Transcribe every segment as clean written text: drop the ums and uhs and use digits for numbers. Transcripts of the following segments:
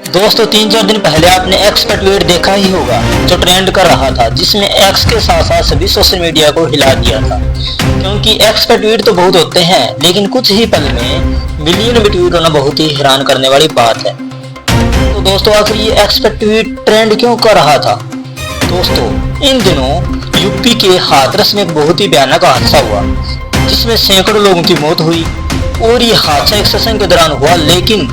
दोस्तों 3-4 दिन पहले आपने एक्स का ट्वीट देखा ही होगा जो ट्रेंड कर रहा था, जिसमें एक्स के साथ साथ सभी सोशल मीडिया को हिला दिया था। क्योंकि एक्स पर ट्वीट तो बहुत होते हैं, लेकिन कुछ ही पल में मिलियन में ट्वीट होना बहुत ही हैरान करने वाली बात है। तो दोस्तों आखिर ये एक्स पर ट्वीट ट्रेंड क्यों कर रहा था? दोस्तों इन दिनों यूपी के हाथरस में एक बहुत ही भयानक हादसा हुआ, जिसमें सैकड़ों लोगों की मौत हुई। और ये हादसा एक सत्संग के दौरान हुआ, लेकिन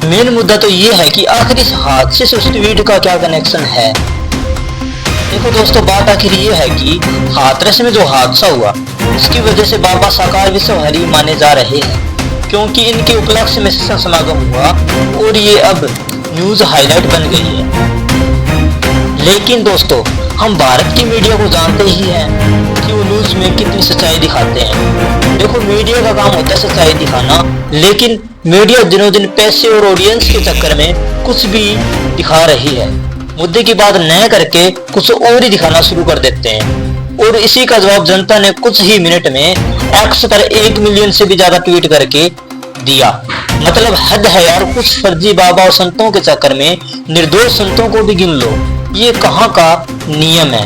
मेन मुद्दा तो ये है कि आखिर इस हादसे से उस ट्वीट का क्या कनेक्शन है। देखो दोस्तों, बात आखिर ये है कि हाथरस में जो हादसा हुआ उसकी वजह से बाबा साकार विश्वहरि माने जा रहे हैं, क्योंकि इनके उपलक्ष्य में सत्संग समागम हुआ और ये अब न्यूज हाईलाइट बन गई है। लेकिन दोस्तों हम भारत की मीडिया को जानते ही हैं कि वो न्यूज में कितनी सच्चाई दिखाते हैं। देखो मीडिया का काम होता है सच्चाई दिखाना, लेकिन मीडिया दिनों दिन पैसे और ऑडियंस के चक्कर में कुछ भी दिखा रही है। मुद्दे की बात न करके कुछ और ही दिखाना शुरू कर देते हैं। और इसी का जवाब जनता ने कुछ ही मिनट में एक्स पर 1 मिलियन से भी ज्यादा ट्वीट करके दिया। मतलब हद है यार, कुछ फर्जी बाबा और संतों के चक्कर में निर्दोष संतों को भी गिन लो। ये कहाँ का नियम है,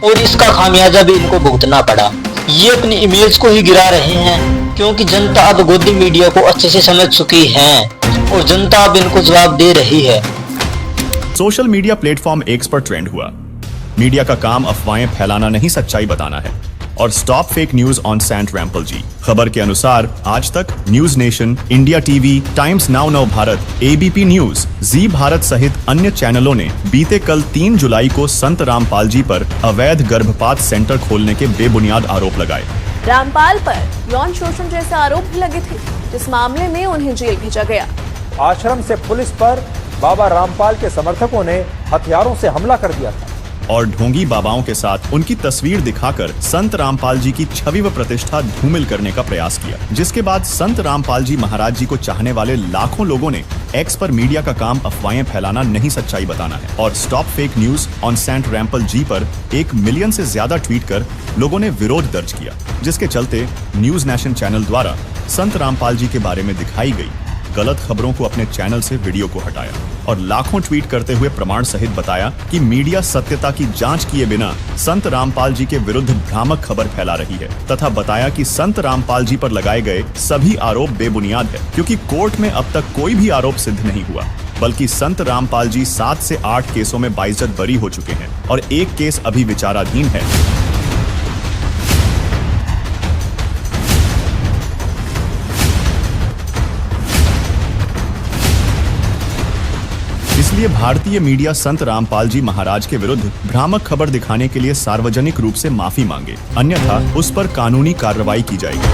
और इसका खामियाजा भी इनको भुगतना पड़ा। ये अपनी इमेज को ही गिरा रहे हैं, क्योंकि जनता अब गोदी मीडिया को अच्छे से समझ चुकी है और जनता अब इनको जवाब दे रही है। सोशल मीडिया प्लेटफॉर्म एक्स पर ट्रेंड हुआ। मीडिया का काम अफवाहें फैलाना नहीं, सच्चाई बताना है। और stop fake news on Saint Rampal ji. खबर के अनुसार आज तक, news nation, India TV, Times Now Nav Bharat, ABP news, Zee Bharat सहित अन्य चैनलों ने बीते कल 3 जुलाई को संत रामपाल जी पर अवैध गर्भपात सेंटर खोलने के बेबुनियाद आरोप लगाए। रामपाल पर यौन शोषण जैसे आरोप भी लगे थे, जिस मामले में उन्हें जेल भेजा गया। आश्रम से पुलिस पर बाबा रामपाल के समर्थकों ने हथियारों से हमला कर दिया था और ढोंगी बाबाओं के साथ उनकी तस्वीर दिखाकर संत रामपाल जी की छवि व प्रतिष्ठा धूमिल करने का प्रयास किया। जिसके बाद संत रामपाल जी महाराज जी को चाहने वाले लाखों लोगों ने एक्स पर मीडिया का काम अफवाहें फैलाना नहीं, सच्चाई बताना है और stop fake news on Saint Rampal ji पर 1 मिलियन से ज्यादा ट्वीट कर लोगों ने विरोध दर्ज किया। जिसके चलते न्यूज नेशन चैनल द्वारा संत रामपाल जी के बारे में दिखाई गई गलत खबरों को अपने चैनल से वीडियो को हटाया और लाखों ट्वीट करते हुए प्रमाण सहित बताया कि मीडिया सत्यता की जांच किए बिना संत रामपाल जी के विरुद्ध भ्रामक खबर फैला रही है तथा बताया कि संत रामपाल जी पर लगाए गए सभी आरोप बेबुनियाद है, क्योंकि कोर्ट में अब तक कोई भी आरोप सिद्ध नहीं हुआ, बल्कि संत रामपाल जी 7 से 8 केसों में बाइज्जत बरी हो चुके हैं और एक केस अभी विचाराधीन है। इसलिए भारतीय मीडिया संत रामपाल जी महाराज के विरुद्ध भ्रामक खबर दिखाने के लिए सार्वजनिक रूप से माफी मांगे, अन्यथा उस पर कानूनी कार्रवाई की जाएगी।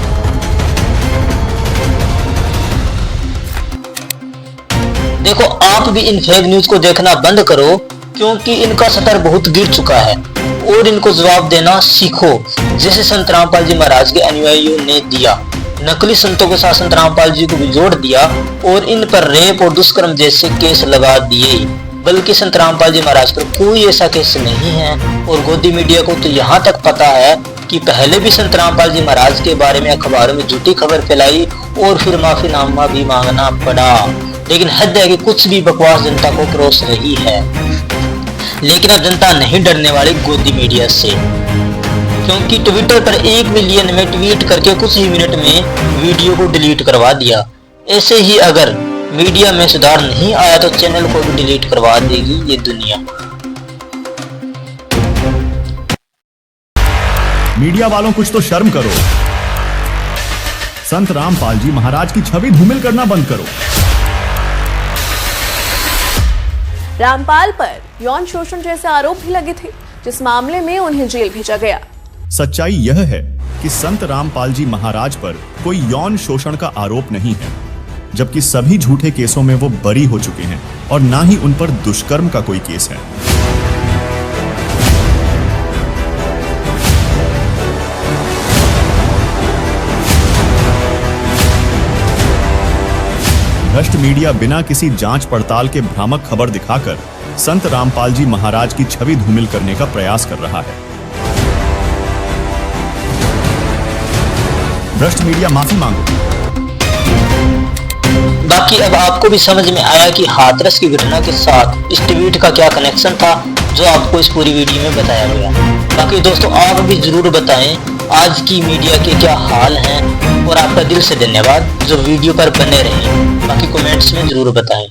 देखो आप भी इन फेक न्यूज को देखना बंद करो, क्योंकि इनका स्तर बहुत गिर चुका है और इनको जवाब देना सीखो, जैसे संत रामपाल जी महाराज के अनुयायियों ने दिया। नकली संतों के साथ संत रामपाल जी को भी जोड़ दिया और इन पर रेप और दुष्कर्म जैसे केस लगा दिए, बल्कि संत रामपाल जी महाराज पर कोई ऐसा केस नहीं है। और गोदी मीडिया को तो यहाँ तक पता है कि पहले भी संत रामपाल जी महाराज के बारे में अखबारों में झूठी खबर फैलाई और फिर माफीनामा भी मांगना पड़ा। लेकिन हद है कि कुछ भी बकवास जनता को परोस रही है। लेकिन अब जनता नहीं डरने वाली गोदी मीडिया से, क्योंकि ट्विटर पर 1 मिलियन में ट्वीट करके कुछ ही मिनट में वीडियो को डिलीट करवा दिया। ऐसे ही अगर मीडिया में सुधार नहीं आया तो चैनल को भी डिलीट करवा देगी ये दुनिया। मीडिया वालों कुछ तो शर्म करो। संत रामपाल जी महाराज की छवि धूमिल करना बंद करो। रामपाल पर यौन शोषण जैसे आरोप भी लगे थे, जिस मामले में उन्हें जेल भेजा गया। सच्चाई यह है कि संत रामपाल जी महाराज पर कोई यौन शोषण का आरोप नहीं है, जबकि सभी झूठे केसों में वो बरी हो चुके हैं और ना ही उन पर दुष्कर्म का कोई केस है। भ्रष्ट मीडिया बिना किसी जांच पड़ताल के भ्रामक खबर दिखाकर संत रामपाल जी महाराज की छवि धूमिल करने का प्रयास कर रहा है। भ्रष्ट मीडिया माफी मांगो। बाकी बाकी अब आपको भी समझ में आया कि हाथरस की घटना के साथ इस ट्वीट का क्या कनेक्शन था जो आपको इस पूरी वीडियो में बताया गया। बाकी दोस्तों आप भी जरूर बताएं आज की मीडिया के क्या हाल हैं, और आपका दिल से धन्यवाद जो वीडियो पर बने रहे। बाकी कमेंट्स में जरूर बताएं।